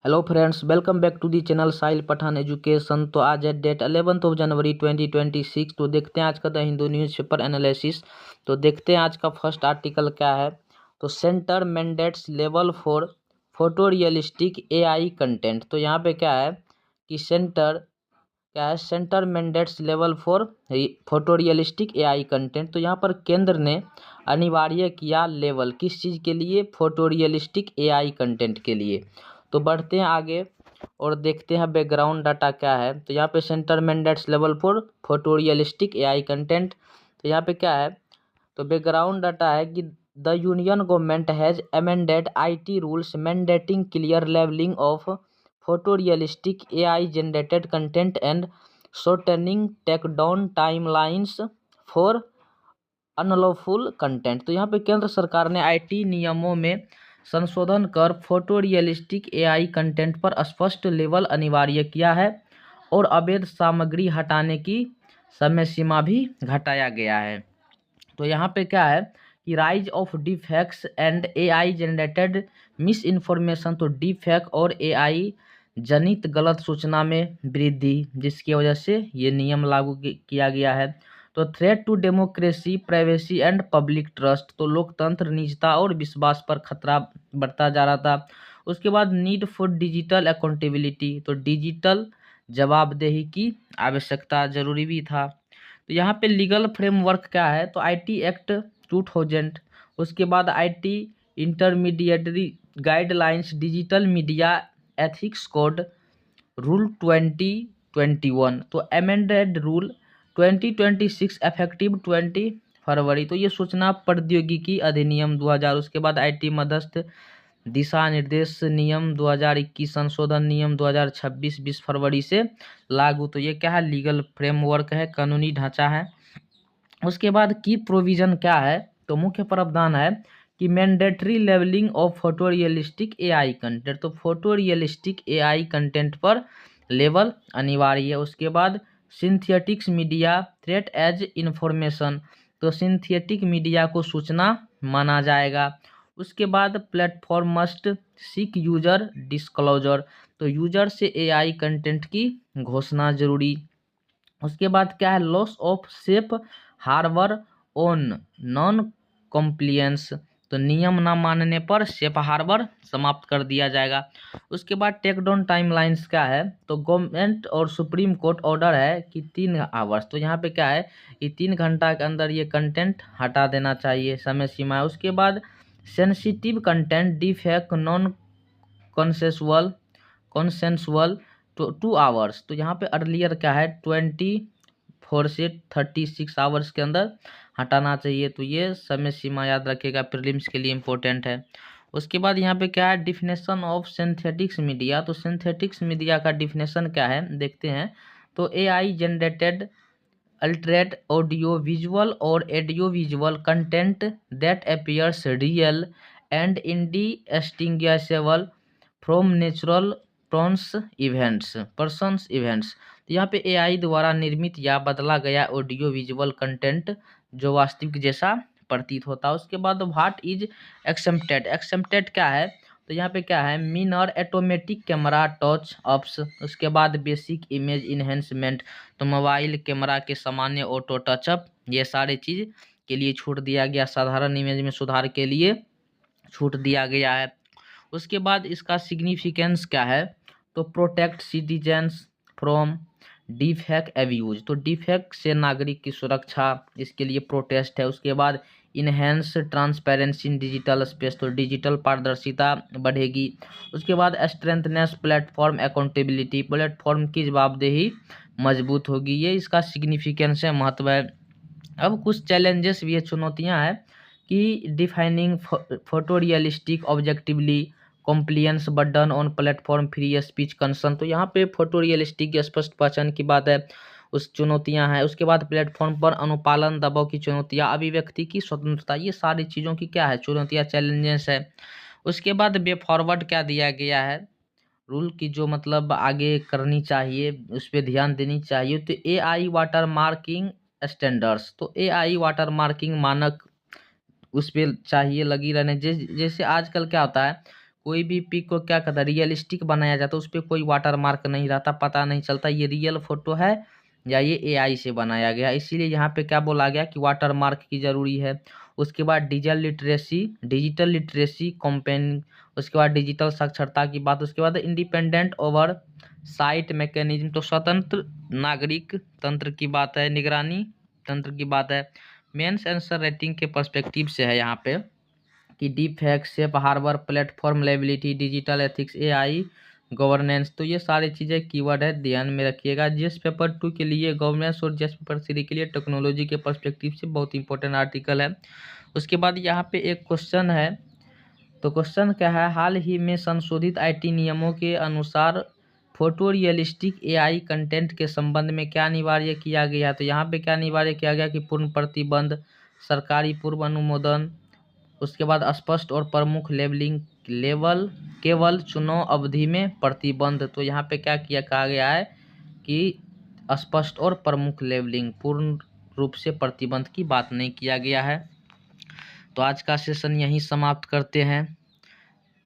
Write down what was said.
Hello friends, welcome back to the channel Sahil Pathan education. तो आज है डेट 11 जनवरी 2026। तो देखते हैं आज का द हिंदू न्यूज़पेपर एनालिसिस। तो देखते हैं आज का फर्स्ट आर्टिकल क्या है। तो centre mandates level for photo realistic AI content. तो यहाँ पे क्या है कि centre mandates level for photo realistic AI content. तो यहाँ पर केंद्र ने अनिवार्य किया लेवल किस चीज़ के लिए, फोटो रियलिस्टिक एआई कंटेंट के लिए। तो बढ़ते हैं आगे और देखते हैं बैकग्राउंड डाटा क्या है। तो यहाँ पे centre mandates level for photo realistic AI content. तो यहाँ पे क्या है, तो बैकग्राउंड डाटा है कि the union government has amended IT rules mandating clear labelling of photo realistic AI generated content and shortening take down timelines for unlawful content. तो यहाँ पे केंद्र सरकार ने आईटी नियमों में संशोधन कर फोटो रियलिस्टिक एआई कंटेंट पर स्पष्ट लेवल अनिवार्य किया है और अवैध सामग्री हटाने की समय सीमा भी घटाया गया है। तो यहाँ पे क्या है कि rise of defects and AI generated miss information. तो डिफेक्ट और एआई जनित गलत सूचना में वृद्धि, जिसकी वजह से ये नियम लागू किया गया है। तो threat to democracy, privacy and public trust. तो लोकतंत्र, निजता और विश्वास पर खतरा बढ़ता जा रहा था। उसके बाद नीड फॉर डिजिटल अकाउंटेबिलिटी। तो डिजिटल जवाबदेही की आवश्यकता जरूरी भी था। तो यहाँ पे लीगल फ्रेमवर्क क्या है, तो आईटी एक्ट 2000, उसके बाद IT intermediary guidelines, digital media ethics code, rule 2021। तो अमेंडेड रूल 2026 इफेक्टिव 20 फरवरी। तो ये सूचना प्रौद्योगिकी अधिनियम 2000, उसके बाद आईटी मध्यस्थ दिशा निर्देश नियम 2021, संशोधन नियम 2026 20 फरवरी से लागू। तो ये क्या है, लीगल फ्रेमवर्क है, कानूनी ढांचा है। उसके बाद की प्रोविजन क्या है, तो मुख्य प्रावधान है कि mandatory labelling of photo realistic AI content. तो फोटो रियलिस्टिक एआई कंटेंट पर लेवल अनिवार्य है। उसके बाद synthetics media threat as information. तो सिंथेटिक मीडिया को सूचना माना जाएगा। उसके बाद platform must seek user disclosure. तो यूजर से एआई कंटेंट की घोषणा जरूरी। उसके बाद क्या है, loss of safe harbour on non compliance. तो नियम ना मानने पर सेफ हार्बर समाप्त कर दिया जाएगा। उसके बाद टेक डाउन टाइमलाइंस क्या है, तो गवर्नमेंट और सुप्रीम कोर्ट ऑर्डर है कि 3 आवर्स। तो यहाँ पे क्या है कि 3 घंटा के अंदर ये कंटेंट हटा देना चाहिए, समय सीमा है। उसके बाद sensitive content defect non consensual तो 2 आवर्स। तो यहाँ पे अर्लियर क्या है 24 से 36 आवर्स के अंदर हटाना चाहिए। तो ये समय सीमा याद रखिएगा, प्रीलिम्स के लिए इम्पोर्टेंट है। उसके बाद यहाँ पे क्या है, डिफिनेशन ऑफ सिंथेटिक्स मीडिया। तो सिंथेटिक्स मीडिया का डिफिनेशन क्या है देखते हैं। तो AI generated altered audio visual और audio visual content that appears real and indistinguishable from natural persons events. तो यहाँ पे एआई द्वारा निर्मित या बदला गया ऑडियो विजुअल कंटेंट जो वास्तविक जैसा प्रतीत होता है। उसके बाद व्हाट इज एक्सेप्टेड क्या है, तो यहाँ पे क्या है, मिनर ऑटोमेटिक कैमरा टच अप्स। उसके बाद बेसिक इमेज इन्हेंसमेंट। तो मोबाइल कैमरा के सामान्य ऑटो टचअप, ये सारे चीज़ के लिए छूट दिया गया। साधारण इमेज में सुधार के लिए छूट दिया गया है। उसके बाद इसका सिग्निफिकेंस क्या है, तो protect citizens from defect abuse. तो डिफेक्ट से नागरिक की सुरक्षा, इसके लिए प्रोटेस्ट है। उसके बाद enhance transparency in digital space. तो डिजिटल पारदर्शिता बढ़ेगी। उसके बाद स्ट्रेंथनेस प्लेटफॉर्म अकाउंटेबिलिटी, प्लेटफॉर्म की जवाबदेही मजबूत होगी। ये इसका सिग्निफिकेंस है, महत्व है। अब कुछ चैलेंजेस भी है, चुनौतियां हैं कि defining photo realistic objectively, compliance burden on platform, free speech concern. तो यहाँ पे फोटो रियलिस्टिक की स्पष्ट पहचान की बात है, उस चुनौतियां हैं। उसके बाद प्लेटफॉर्म पर अनुपालन दबाव की चुनौतियां, अभिव्यक्ति की स्वतंत्रता, ये सारी चीज़ों की क्या है, चुनौतियां, चैलेंजेस है। उसके बाद वे फॉरवर्ड क्या दिया गया है, रूल की जो मतलब आगे करनी चाहिए, उस पर ध्यान देनी चाहिए। तो एआई वाटर मार्किंग स्टैंडर्ड्स। तो एआई वाटर मार्किंग मानक उस पर चाहिए लगी रहने। जैसे आजकल क्या होता है, कोई भी पिक को क्या कहता है, रियलिस्टिक बनाया जाता है, उस पर कोई वाटर मार्क नहीं रहता, पता नहीं चलता ये रियल फोटो है या ये एआई से बनाया गया। इसीलिए यहाँ पे क्या बोला गया कि वाटर मार्क की ज़रूरी है। उसके बाद डिजिटल लिटरेसी कंपेन, उसके बाद डिजिटल साक्षरता की बात, उसके बाद इंडिपेंडेंट ओवर साइट मैकेनिज्म, तो स्वतंत्र नागरिक तंत्र की बात है, निगरानी तंत्र की बात है। मेंस आंसर राइटिंग के पर्सपेक्टिव से है यहाँ पे कि deepfake, safe harbour, platform liability, digital ethics, AI governance, तो ये सारी चीज़ें कीवर्ड है, ध्यान में रखिएगा। जीएस पेपर 2 के लिए गवर्नेंस और जीएस पेपर 3 के लिए टेक्नोलॉजी के पर्सपेक्टिव से बहुत इंपॉर्टेंट आर्टिकल है। उसके बाद यहाँ पे एक क्वेश्चन है, तो क्वेश्चन क्या है, हाल ही में संशोधित आईटी नियमों के अनुसार फोटो रियलिस्टिक एआई कंटेंट के संबंध में क्या अनिवार्य किया गया। तो यहाँ पे क्या अनिवार्य किया गया कि पूर्ण प्रतिबंध, सरकारी पूर्व अनुमोदन, उसके बाद स्पष्ट और प्रमुख लेवल केवल चुनाव अवधि में प्रतिबंध। तो यहाँ पे क्या किया कहा गया है कि स्पष्ट और प्रमुख लेबलिंग, पूर्ण रूप से प्रतिबंध की बात नहीं किया गया है। तो आज का सेशन यहीं समाप्त करते हैं।